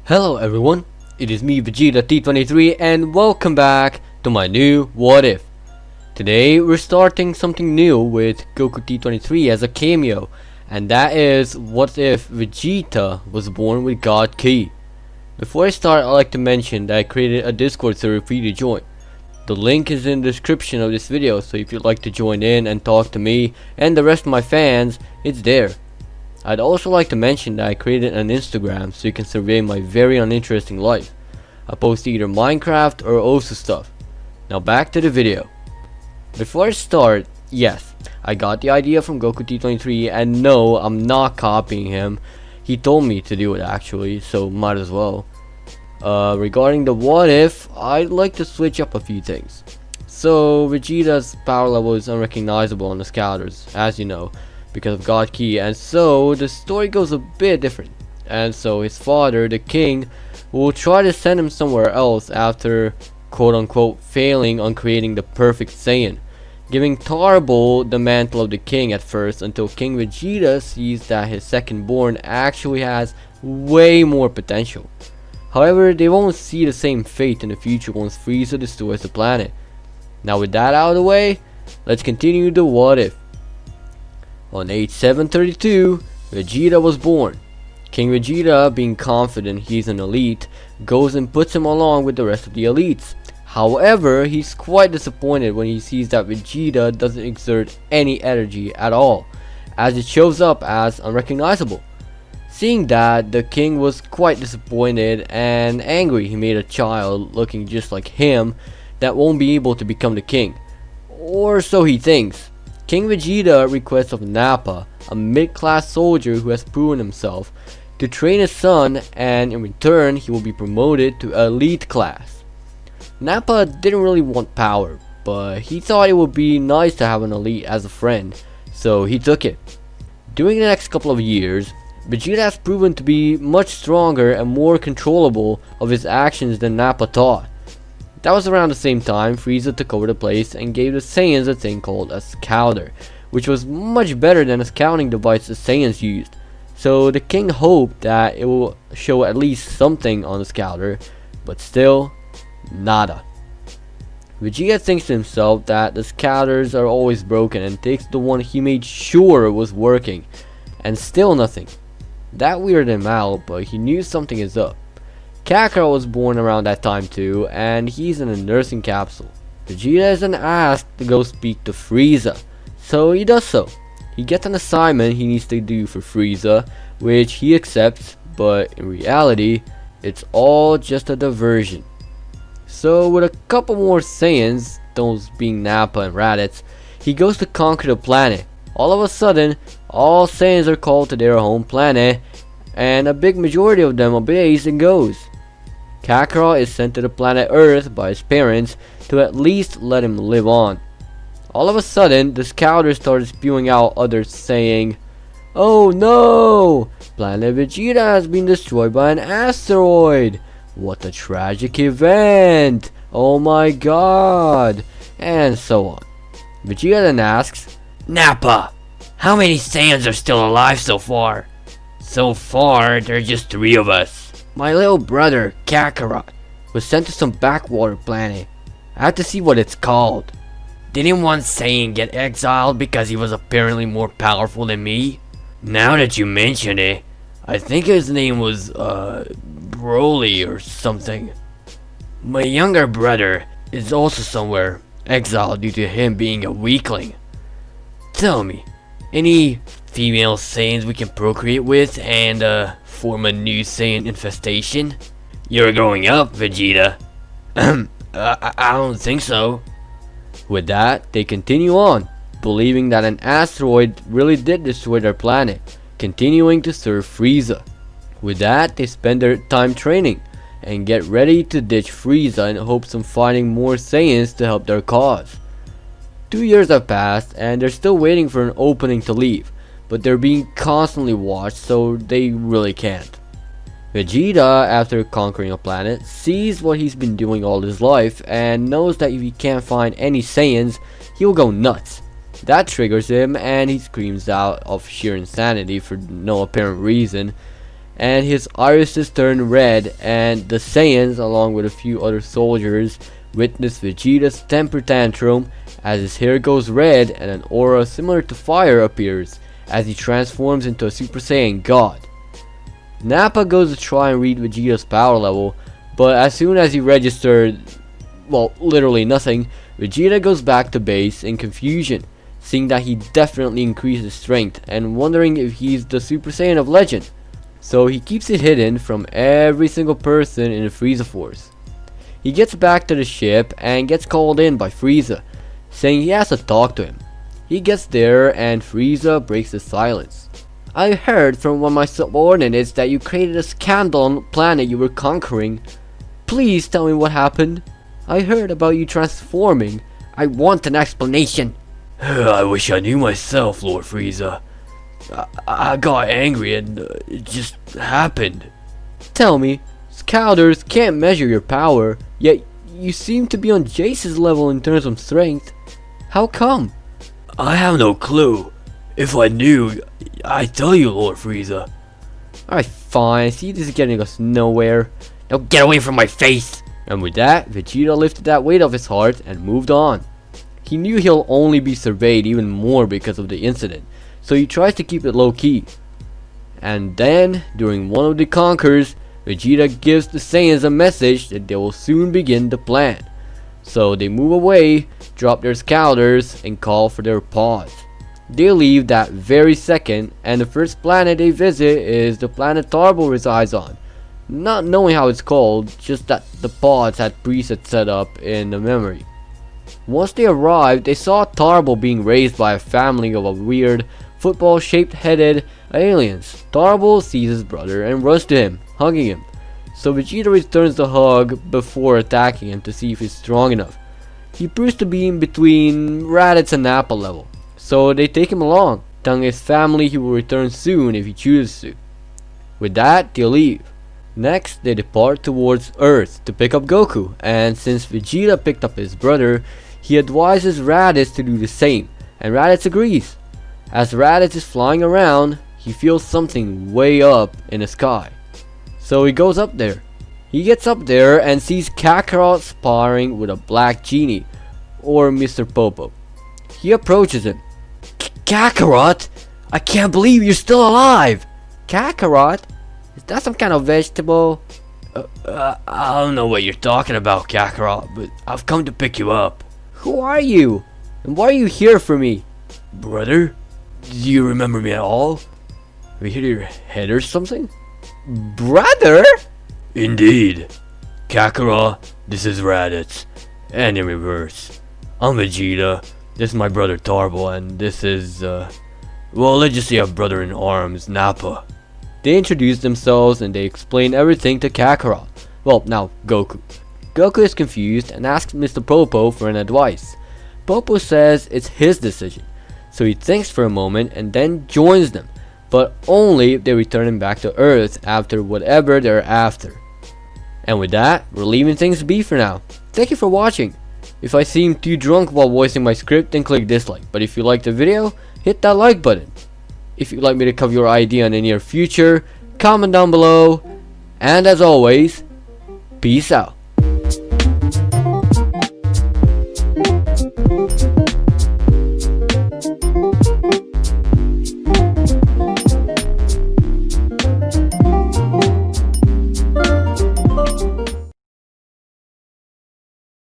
Hello everyone, it is me Vegeta T23 and welcome back to my new What If. Today we're starting something new with Goku T23 as a cameo, and that is what if Vegeta was born with God Ki. Before I start, I'd like to mention that I created a Discord server for you to join. The link is in the description of this video, so if you'd like to join in and talk to me and the rest of my fans, it's there. I'd also like to mention that I created an Instagram so you can survey my very uninteresting life. I post either Minecraft or Osu stuff. Now back to the video. Before I start, yes, I got the idea from Goku T23 and no, I'm not copying him. He told me to do it actually, so might as well. Regarding the what if, I'd like to switch up a few things. So Vegeta's power level is unrecognizable on the scouters, as you know, because of God Ki, and so the story goes a bit different. And so his father, the king, will try to send him somewhere else after quote unquote failing on creating the perfect Saiyan, giving Tarbell the mantle of the king at first until King Vegeta sees that his second born actually has way more potential. However, they won't see the same fate in the future once Frieza destroys the planet. Now with that out of the way, let's continue the what if. On age 732, Vegeta was born. King Vegeta, being confident he's an elite, goes and puts him along with the rest of the elites. However, he's quite disappointed when he sees that Vegeta doesn't exert any energy at all, as it shows up as unrecognizable. Seeing that, the king was quite disappointed and angry. He made a child looking just like him that won't be able to become the king. Or so he thinks. King Vegeta requests of Nappa, a mid-class soldier who has proven himself, to train his son, and in return he will be promoted to elite class. Nappa didn't really want power, but he thought it would be nice to have an elite as a friend, so he took it. During the next couple of years, Vegeta has proven to be much stronger and more controllable of his actions than Nappa thought. That was around the same time Frieza took over the place and gave the Saiyans a thing called a scouter, which was much better than a scouting device the Saiyans used. So the king hoped that it will show at least something on the scouter, but still, nada. Vegeta thinks to himself that the scouters are always broken and takes the one he made sure was working, and still nothing. That weirded him out, but he knew something is up. Kakarot was born around that time too, and he's in a nursing capsule. Vegeta is then asked to go speak to Frieza, so he does so. He gets an assignment he needs to do for Frieza, which he accepts, but in reality, it's all just a diversion. So with a couple more Saiyans, those being Nappa and Raditz, he goes to conquer the planet. All of a sudden, all Saiyans are called to their home planet, and a big majority of them obeys and goes. Kakarot is sent to the planet Earth by his parents to at least let him live on. All of a sudden, the scouters started spewing out others saying, "Oh no! Planet Vegeta has been destroyed by an asteroid! What a tragic event! Oh my god!" And so on. Vegeta then asks, Nappa, how many Saiyans are still alive so far? So far, there are just 3 of us. "My little brother, Kakarot, was sent to some backwater planet. I have to see what it's called." Didn't one Saiyan get exiled because he was apparently more powerful than me? Now that you mention it, I think his name was, Broly or something. My younger brother is also somewhere exiled due to him being a weakling. Tell me, any female Saiyans we can procreate with and, form a new Saiyan infestation? You're growing up, Vegeta. I don't think so. With that, they continue on, believing that an asteroid really did destroy their planet, continuing to serve Frieza. With that, they spend their time training, and get ready to ditch Frieza in hopes of finding more Saiyans to help their cause. 2 years have passed, and they're still waiting for an opening to leave, but they're being constantly watched, so they really can't. Vegeta, after conquering a planet, sees what he's been doing all his life and knows that if he can't find any Saiyans, he'll go nuts. That triggers him and he screams out of sheer insanity for no apparent reason. and his irises turn red, and the Saiyans, along with a few other soldiers, witness Vegeta's temper tantrum as his hair goes red and an aura similar to fire appears as he transforms into a Super Saiyan God. Nappa goes to try and read Vegeta's power level, but as soon as he registered, well, literally nothing, Vegeta goes back to base in confusion, seeing that he definitely increased his strength and wondering if he's the Super Saiyan of legend. So he keeps it hidden from every single person in the Frieza Force. He gets back to the ship and gets called in by Frieza, saying he has to talk to him. He gets there and Frieza breaks the silence. I heard from one of my subordinates that you created a scandal on the planet you were conquering. Please tell me what happened. I heard about you transforming. I want an explanation. I wish I knew myself, Lord Frieza. I got angry and it just happened. Tell me, Scouters can't measure your power, yet you seem to be on Jace's level in terms of strength. How come? I have no clue. If I knew, I'd tell you, Lord Frieza. Alright, fine. See, this is getting us nowhere. Now get away from my face! And with that, Vegeta lifted that weight off his heart and moved on. He knew he'll only be surveyed even more because of the incident, so he tries to keep it low key. And then, during one of the conquers, Vegeta gives the Saiyans a message that they will soon begin the plan. So they move away, drop their scouters, and call for their pods. They leave that very second, and the first planet they visit is the planet Tarbo resides on. Not knowing how it's called, just that the pods had presets set up in the memory. Once they arrived, they saw Tarbo being raised by a family of a weird, football-shaped headed aliens. Tarbo sees his brother and runs to him, hugging him. So Vegeta returns the hug before attacking him to see if he's strong enough. He proves to be in between Raditz and Nappa level, so they take him along, telling his family he will return soon if he chooses to. With that, they leave. Next, they depart towards Earth to pick up Goku, and since Vegeta picked up his brother, he advises Raditz to do the same, and Raditz agrees. As Raditz is flying around, he feels something way up in the sky. So he goes up there. He gets up there and sees Kakarot sparring with a black genie, or Mr. Popo. He approaches him. Kakarot? I can't believe you're still alive! Kakarot? Is that some kind of vegetable? I don't know what you're talking about, Kakarot, but I've come to pick you up. Who are you? And why are you here for me? Brother? Do you remember me at all? Have you hit your head or something? Brother? Indeed. Kakarot, this is Raditz. And in reverse. I'm Vegeta. This is my brother Tarbo, and this is, well, let's just say a brother in arms, Nappa. They introduce themselves and they explain everything to Kakarot. Well, now Goku. Goku is confused and asks Mr. Popo for an advice. Popo says it's his decision, so he thinks for a moment and then joins them, but only if they return him back to Earth after whatever they're after. And with that, we're leaving things be for now. Thank you for watching. If I seem too drunk while voicing my script, then click dislike, but if you liked the video, hit that like button. If you'd like me to cover your idea in the near future, comment down below. And as always, peace out.